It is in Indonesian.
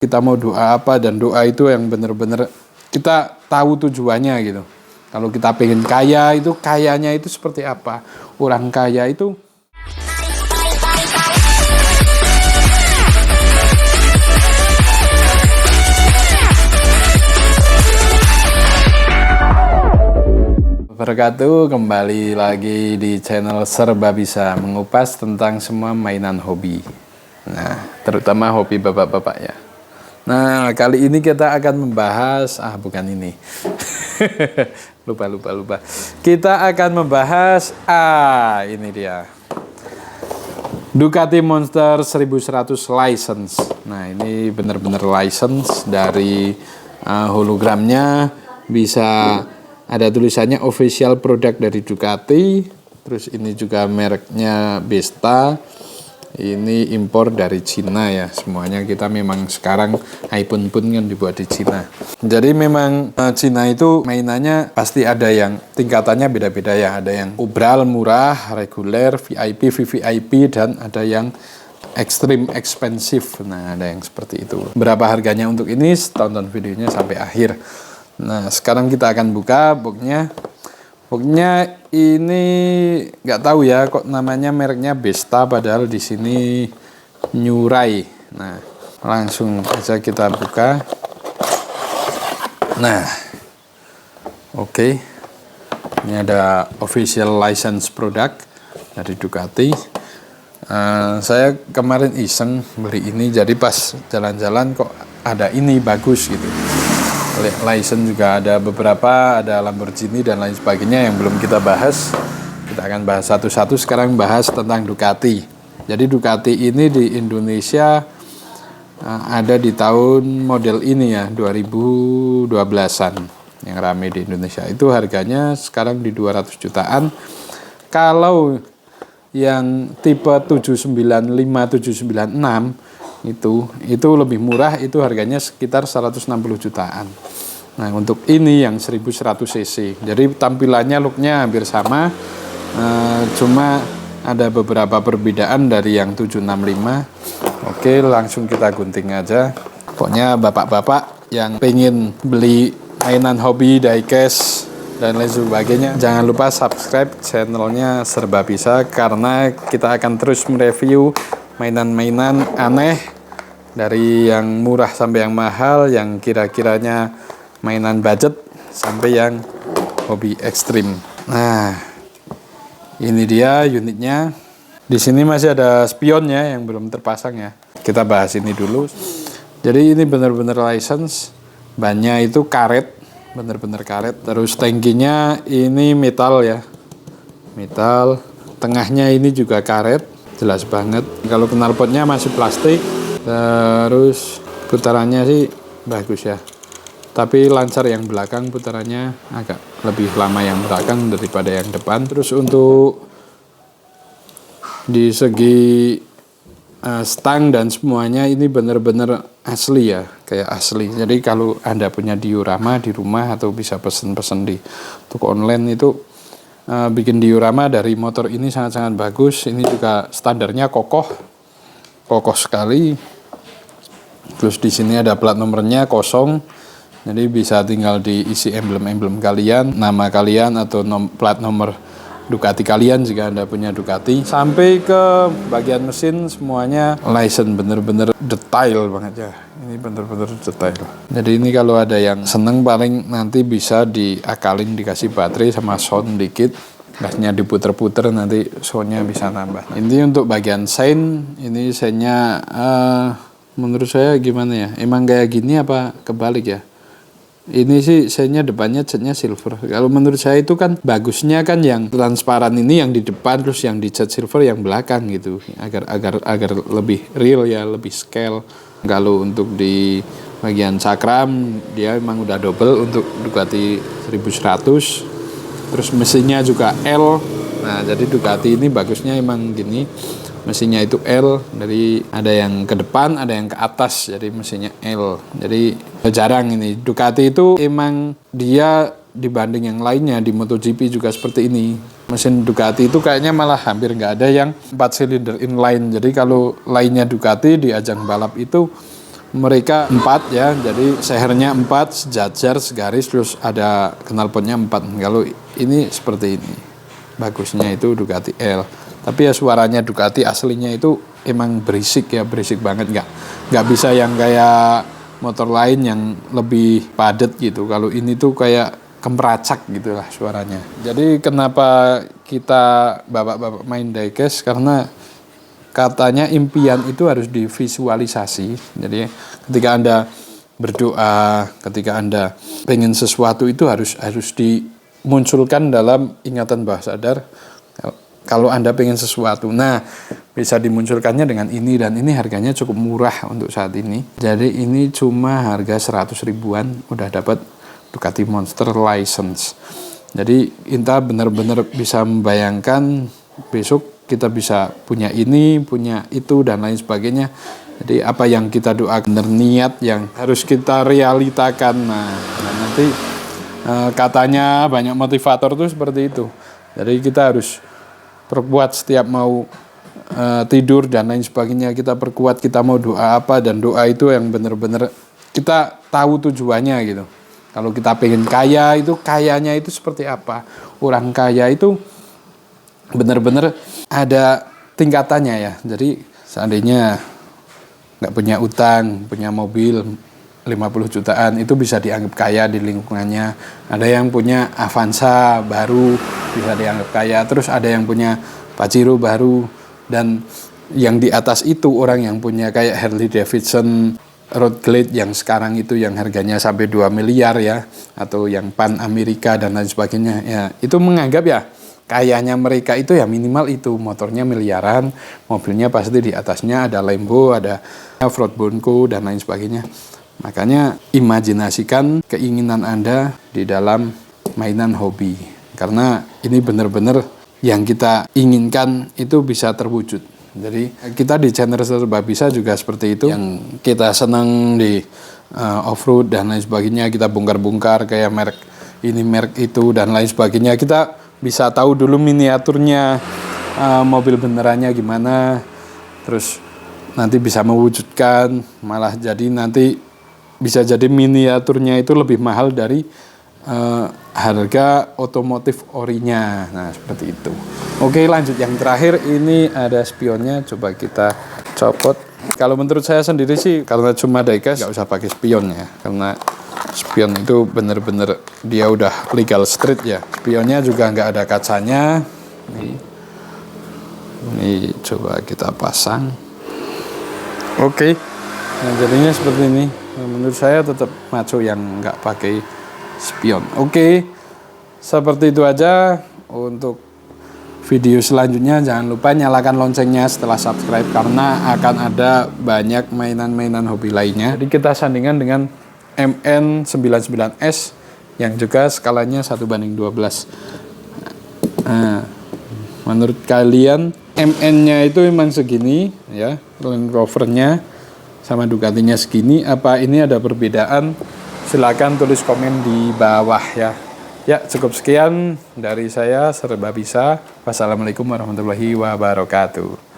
kita mau doa apa, dan doa itu yang benar-benar kita tahu tujuannya gitu. Kalau kita pengen kaya, itu kayanya itu seperti apa? Orang kaya itu wabarakatuh, kembali lagi di channel Serba Bisa, mengupas tentang semua mainan hobi. Nah, terutama hobi bapak-bapak ya. Nah, kali ini kita akan membahas, bukan ini. lupa. Kita akan membahas, ini dia. Ducati Monster 1100 license. Nah, ini benar-benar license dari hologramnya, bisa ada tulisannya official product dari Ducati. Terus ini juga mereknya Besta. Ini impor dari Cina ya. Semuanya kita memang sekarang iPhone pun kan dibuat di Cina. Jadi memang Cina itu mainannya pasti ada yang tingkatannya beda-beda ya. Ada yang ubral, murah, reguler, VIP, VVIP, dan ada yang extreme expensive. Nah, ada yang seperti itu. Berapa harganya untuk ini? Tonton videonya sampai akhir. Nah, sekarang kita akan buka boxnya. Boxnya ini nggak tahu ya kok namanya mereknya Besta, padahal di sini Nyurai. Nah, langsung aja kita buka. Nah, oke. Ini ada official license product dari Ducati. Saya kemarin iseng beli ini, jadi pas jalan-jalan kok ada ini bagus gitu. License juga ada beberapa, ada Lamborghini dan lain sebagainya yang belum kita bahas. Kita akan bahas satu-satu. Sekarang bahas tentang Ducati. Jadi Ducati ini di Indonesia ada di tahun model ini ya, 2012-an yang rame di Indonesia. Itu harganya sekarang di 200 jutaan. Kalau yang tipe 795, 796 itu lebih murah, itu harganya sekitar 160 jutaan. Nah, untuk ini yang 1100 cc, jadi tampilannya looknya hampir sama, cuma ada beberapa perbedaan dari yang 765. Oke, langsung kita gunting aja. Pokoknya bapak-bapak yang pengen beli mainan hobi, diecast dan lain sebagainya, jangan lupa subscribe channelnya Serba Bisa, karena kita akan terus mereview mainan-mainan aneh, dari yang murah sampai yang mahal, yang kira-kiranya mainan budget sampai yang hobi ekstrim. Nah, ini dia unitnya. Di sini masih ada spionnya yang belum terpasang ya. Kita bahas ini dulu. Jadi ini benar-benar license. Bannya itu karet, benar-benar karet. Terus tangkinya ini metal ya, metal. Tengahnya ini juga karet. Jelas banget. Kalau knalpotnya masih plastik. Terus putarannya sih bagus ya, tapi lancar yang belakang, putarannya agak lebih lama yang belakang daripada yang depan. Terus untuk di segi stang dan semuanya ini benar-benar asli ya, kayak asli. Jadi kalau Anda punya diorama di rumah atau bisa pesen-pesen di toko online itu, bikin diorama dari motor ini sangat-sangat bagus. Ini juga standarnya kokoh sekali. Terus di sini ada plat nomornya kosong, jadi bisa tinggal diisi emblem-emblem kalian, nama kalian atau plat nomor Ducati kalian jika Anda punya Ducati. Sampai ke bagian mesin semuanya license, bener-bener detail banget ya. Ini bener-bener detail. Jadi ini kalau ada yang seneng paling nanti bisa diakalin, dikasih baterai sama sound dikit, gasnya diputer-puter, nanti soundnya bisa nambah. Ini untuk bagian sein, ini seinnya menurut saya gimana ya, emang kayak gini apa kebalik ya. Ini sih seinnya depannya catnya silver. Kalau menurut saya itu kan bagusnya kan yang transparan ini yang di depan, terus yang dicat silver yang belakang gitu, agar lebih real ya, lebih scale. Kalau untuk di bagian cakram dia emang udah double untuk Ducati 1100. Terus mesinnya juga L. Nah, jadi Ducati ini bagusnya emang gini, mesinnya itu L, dari ada yang ke depan, ada yang ke atas, jadi mesinnya L. Jadi jarang ini Ducati itu emang dia dibanding yang lainnya di MotoGP juga seperti ini. Mesin Ducati itu kayaknya malah hampir nggak ada yang 4 silinder inline. Jadi kalau lainnya Ducati di ajang balap itu mereka 4 ya, jadi sehernya 4 sejajar segaris, terus ada knalpotnya 4. Kalau ini seperti ini, bagusnya itu Ducati L. Tapi ya suaranya Ducati aslinya itu emang berisik ya, berisik banget, nggak bisa yang kayak motor lain yang lebih padat gitu. Kalau ini tuh kayak kemeracak gitulah suaranya. Jadi kenapa kita bapak-bapak main diecast, karena katanya impian itu harus divisualisasi. Jadi ketika Anda berdoa, ketika Anda pengen sesuatu itu harus dimunculkan dalam ingatan bawah sadar. Kalau Anda pengen sesuatu, nah bisa dimunculkannya dengan ini, dan ini harganya cukup murah untuk saat ini. Jadi ini cuma harga 100 ribuan udah dapat Ducati Monster License. Jadi kita benar-benar bisa membayangkan besok kita bisa punya ini, punya itu, dan lain sebagainya. Jadi apa yang kita doakan, niat yang harus kita realitakan. Nah nanti katanya banyak motivator tuh seperti itu. Jadi kita harus perkuat setiap mau tidur dan lain sebagainya. Kita perkuat, kita mau doa apa, dan doa itu yang benar-benar kita tahu tujuannya gitu. Kalau kita pengen kaya, itu kayanya itu seperti apa? Orang kaya itu benar-benar ada tingkatannya ya. Jadi seandainya nggak punya utang, punya mobil 50 jutaan, itu bisa dianggap kaya di lingkungannya. Ada yang punya Avanza baru, bisa dianggap kaya. Terus ada yang punya Pajero baru, dan yang di atas itu orang yang punya kayak Harley Davidson Road Glide yang sekarang itu yang harganya sampai 2 miliar ya, atau yang Pan Amerika dan lain sebagainya ya, itu menganggap ya kayanya mereka itu ya minimal itu, motornya miliaran, mobilnya pasti di atasnya ada Lambo, ada Ford Bronco dan lain sebagainya. Makanya imajinasikan keinginan Anda di dalam mainan hobi, karena ini benar-benar yang kita inginkan itu bisa terwujud. Jadi kita di channel Serba Bisa juga seperti itu, yang kita senang di off-road dan lain sebagainya, kita bongkar-bongkar kayak merek ini, merek itu dan lain sebagainya. Kita bisa tahu dulu miniaturnya mobil benerannya gimana, terus nanti bisa mewujudkan, malah jadi nanti bisa jadi miniaturnya itu lebih mahal dari harga otomotif orinya. Nah seperti itu. Oke, lanjut yang terakhir, ini ada spionnya, coba kita copot. Kalau menurut saya sendiri sih, karena cuma diecast nggak usah pakai spion ya, karena spion itu bener-bener dia udah legal street ya. Spionnya juga nggak ada kacanya. Ini coba kita pasang. Oke, nah jadinya seperti ini. Menurut saya tetap maco yang nggak pakai spion. Oke, seperti itu aja untuk video selanjutnya. Jangan lupa nyalakan loncengnya setelah subscribe, karena akan ada banyak mainan-mainan hobi lainnya. Jadi kita sandingkan dengan MN99S yang juga skalanya 1:12. Nah, menurut kalian MN-nya itu memang segini ya, Land Rover-nya sama Ducati-nya segini, apa ini ada perbedaan? Silakan tulis komen di bawah ya. Ya, cukup sekian dari saya, Serba Bisa. Wassalamualaikum warahmatullahi wabarakatuh.